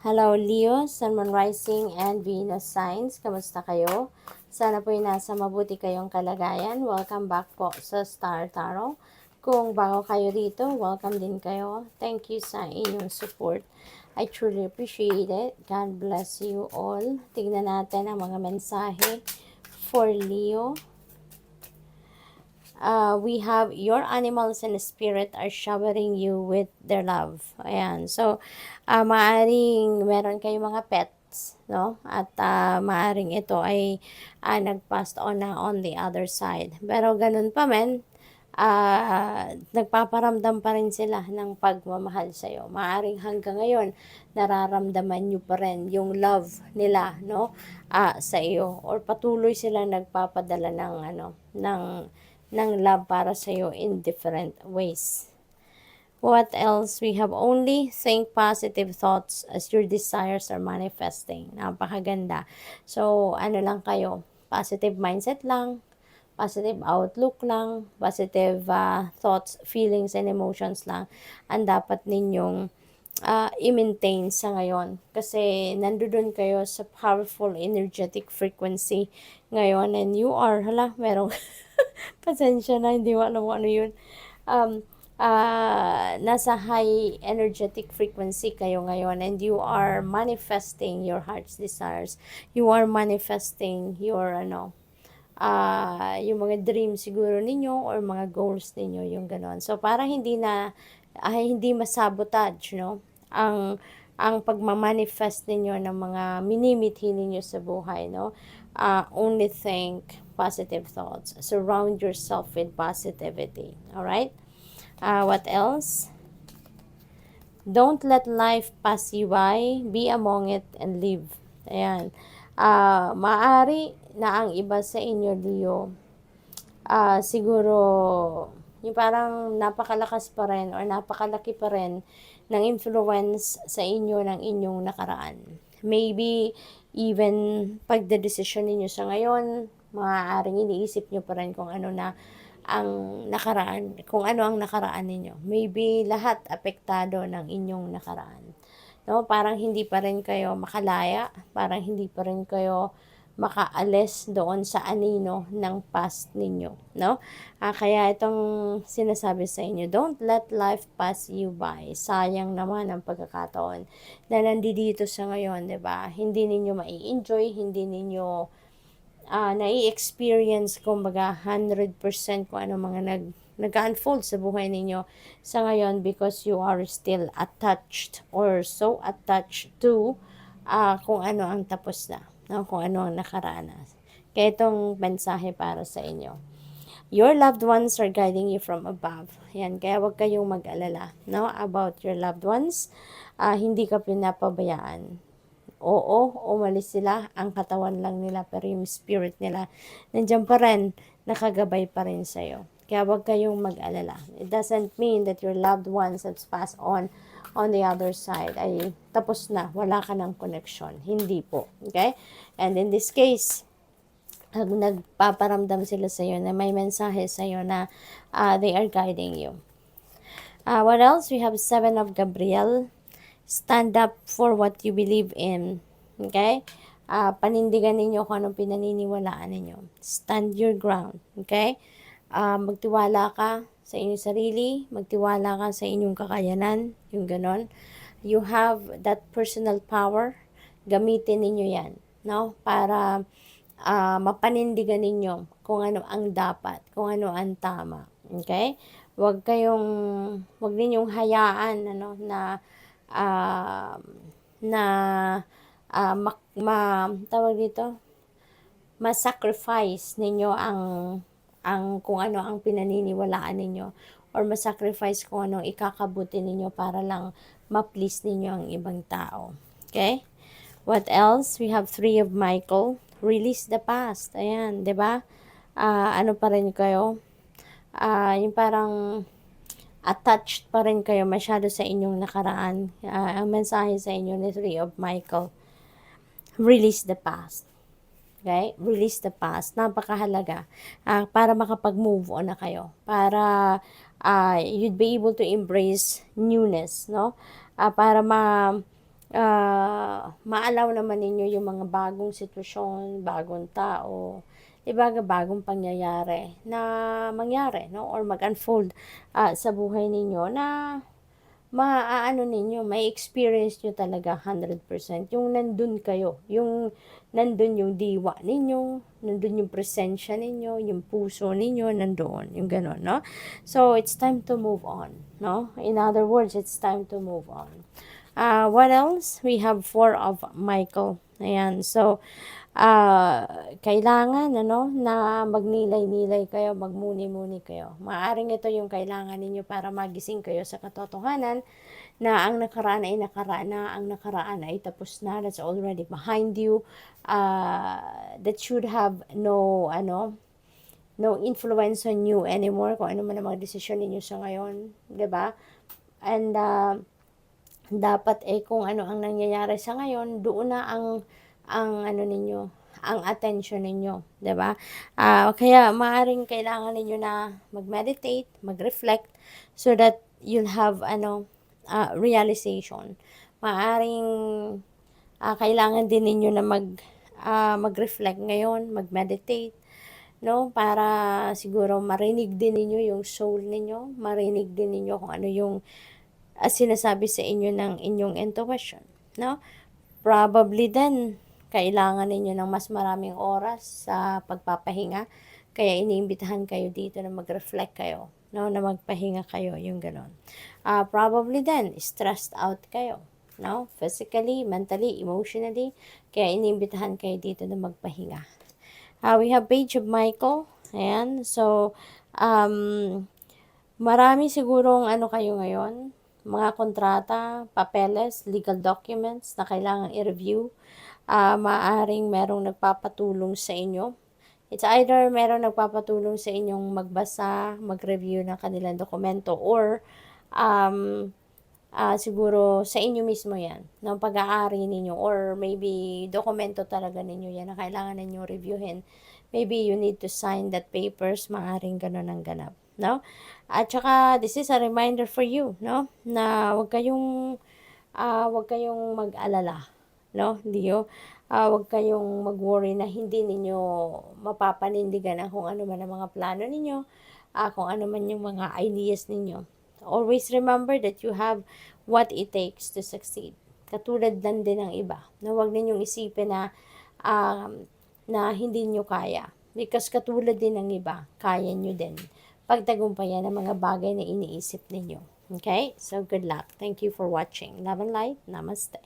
Hello Leo, Sun, Moon Rising, and Venus signs. Kamusta kayo? Sana po nasa mabuti kayong kalagayan. Welcome back po sa Star Tarot. Kung bago kayo dito, welcome din kayo. Thank you sa inyong support. I truly appreciate it. God bless you all. Tignan natin ang mga mensahe for Leo. We have your animals and spirit are showering you with their love. Ayan. So, maaring meron kayong mga pets, no? At maaring ito ay nag-passed on na on the other side. Pero ganun pa men, nagpaparamdam pa rin sila ng pagmamahal sa'yo. Maaring hanggang ngayon, nararamdaman nyo pa rin yung love nila, no? Sa iyo. Or patuloy silang nagpapadala ng, ng love para sa iyo in different ways. What else? We have only think positive thoughts as your desires are manifesting. Napakaganda. So, ano lang kayo? Positive mindset lang, positive outlook lang, positive thoughts, feelings, and emotions lang ang dapat ninyong i-maintain sa ngayon. Kasi nandoon kayo sa powerful energetic frequency ngayon and you are, merong pasensya na, hindi mo alam kung ano yun. Um, Nasa high energetic frequency kayo ngayon and you are manifesting your heart's desires. You are manifesting your, yung mga dreams siguro ninyo or mga goals ninyo, yung ganon. So, para hindi masabotage, no? Ang pagmamanifest ninyo ng mga minimithi ninyo sa buhay, no? Only think positive thoughts. Surround yourself with positivity. Alright? What else? Don't let life pass you by. Be among it and live. Ayan. Maari na ang iba sa inyo, Leo, siguro, yung parang napakalakas pa rin or napakalaki pa rin ng influence sa inyo ng inyong nakaraan. Maybe, even pagdedesisyon ninyo sa ngayon, maaaring iniisip nyo pa rin kung ano na ang nakaraan, kung ano ang nakaraan ninyo. Maybe lahat apektado ng inyong nakaraan. No, parang hindi pa rin kayo makalaya, parang hindi pa rin kayo makaalis doon sa anino ng past ninyo, no? Kaya itong sinasabi sa inyo, don't let life pass you by. Sayang naman ang pagkakataon na nandito sa ngayon, 'di ba? Hindi ninyo mai-enjoy, hindi ninyo nai-experience kumbaga 100% kung ano mga nag-unfold sa buhay ninyo sa ngayon because you are still attached or so attached to kung ano ang tapos na, no? Kung ano ang nakaraan na. Kaya itong mensahe para sa inyo. Your loved ones are guiding you from above. Yan, kaya wag kayong mag-alala, no, about your loved ones. Hindi ka pinapabayaan. Oo, umalis sila, ang katawan lang nila, pero yung spirit nila, nandiyan pa rin, nakagabay pa rin sa'yo. Kaya wag kayong mag-alala. It doesn't mean that your loved ones have passed on the other side, ay tapos na, wala ka ng connection. Hindi po. Okay? And in this case, nagpaparamdam sila sa'yo na may mensahe sa'yo na they are guiding you. What else? We have 7 of Gabriel. Stand up for what you believe in. Okay? Panindigan ninyo kung anong pinaniniwalaan ninyo. Stand your ground. Okay? Magtiwala ka sa inyong sarili. Magtiwala ka sa inyong kakayanan. Yung ganon. You have that personal power. Gamitin ninyo yan. No? Para mapanindigan ninyo kung ano ang dapat. Kung ano ang tama. Okay? Huwag ninyong hayaan, tawag dito, ma-sacrifice ninyo ang kung ano ang pinaniniwalaan ninyo or ma-sacrifice kung ano ikakabuti ninyo para lang ma-please ninyo ang ibang tao. Okay? What else? We have 3 of Michael. Release the past. Ayan, 'di ba? Ano pa rin kayo? Yung parang attached pa rin kayo masyado sa inyong nakaraan. Ang mensahe sa inyo ni 3 of Michael, release the past. Okay? Release the past. Napakahalaga. Para makapag-move on na kayo. Para you'd be able to embrace newness, no? Para maalaw naman ninyo yung mga bagong sitwasyon, bagong tao, bagong pangyayari na mangyari, no? Or mag-unfold sa buhay ninyo na maaano ninyo, may experience nyo talaga 100%. Yung nandun kayo, yung nandun yung diwa ninyo, nandun yung presensya ninyo, yung puso ninyo, nandun, yung gano'n, no? So, it's time to move on, no? In other words, it's time to move on. What else? We have 4 of Michael. Ayan, so, kailangan na magnilay-nilay kayo, magmuni-muni kayo. Maaring ito yung kailangan ninyo para magising kayo sa katotohanan na ang nakaraan ay nakaraan na, ang nakaraan ay tapos na, that's already behind you. That should have no influence on you anymore kung ano man ang mga desisyon ninyo sa ngayon, 'di ba? And dapat kung ano ang nangyayari sa ngayon, doon na ang ano ninyo, ang attention ninyo, 'di ba? Kaya maaring kailangan ninyo na mag-meditate, mag-reflect so that you'll have realization. Maaring kailangan din ninyo na mag-reflect ngayon, mag-meditate, no? Para siguro marinig din ninyo yung soul ninyo, marinig din ninyo kung ano yung sinasabi sa inyo ng inyong intuition, no? Probably then, kailangan ninyo ng mas maraming oras sa pagpapahinga. Kaya iniimbitahan kayo dito na mag-reflect kayo, no? Na magpahinga kayo, yung gano'n. Probably then, stressed out kayo, no? Physically, mentally, emotionally. Kaya iniimbitahan kayo dito na magpahinga. We have Page of Michael. Ayan. So, marami sigurong kayo ngayon, mga kontrata, papeles, legal documents na kailangan i-review. Maaring merong nagpapatulong sa inyo. It's either merong nagpapatulong sa inyong magbasa, mag-review ng kanilang dokumento, or siguro sa inyo mismo yan, ng pag-aari ninyo, or maybe dokumento talaga ninyo yan na kailangan ninyo reviewin. Maybe you need to sign that papers, maaring ganun ang ganap, no? At saka, this is a reminder for you, no? Na wag kayong mag-alala, no? Wag kayong mag-worry na hindi ninyo mapapanindigan kung ano man ang mga plano ninyo, kung ano man yung mga ideas ninyo. Always remember that you have what it takes to succeed. Katulad lang din ng iba, na wag ninyong isipin na hindi nyo kaya. Because katulad din ng iba, kaya nyo din pagtagumpayan ng mga bagay na iniisip ninyo. Okay? So, good luck. Thank you for watching. Love and light. Namaste.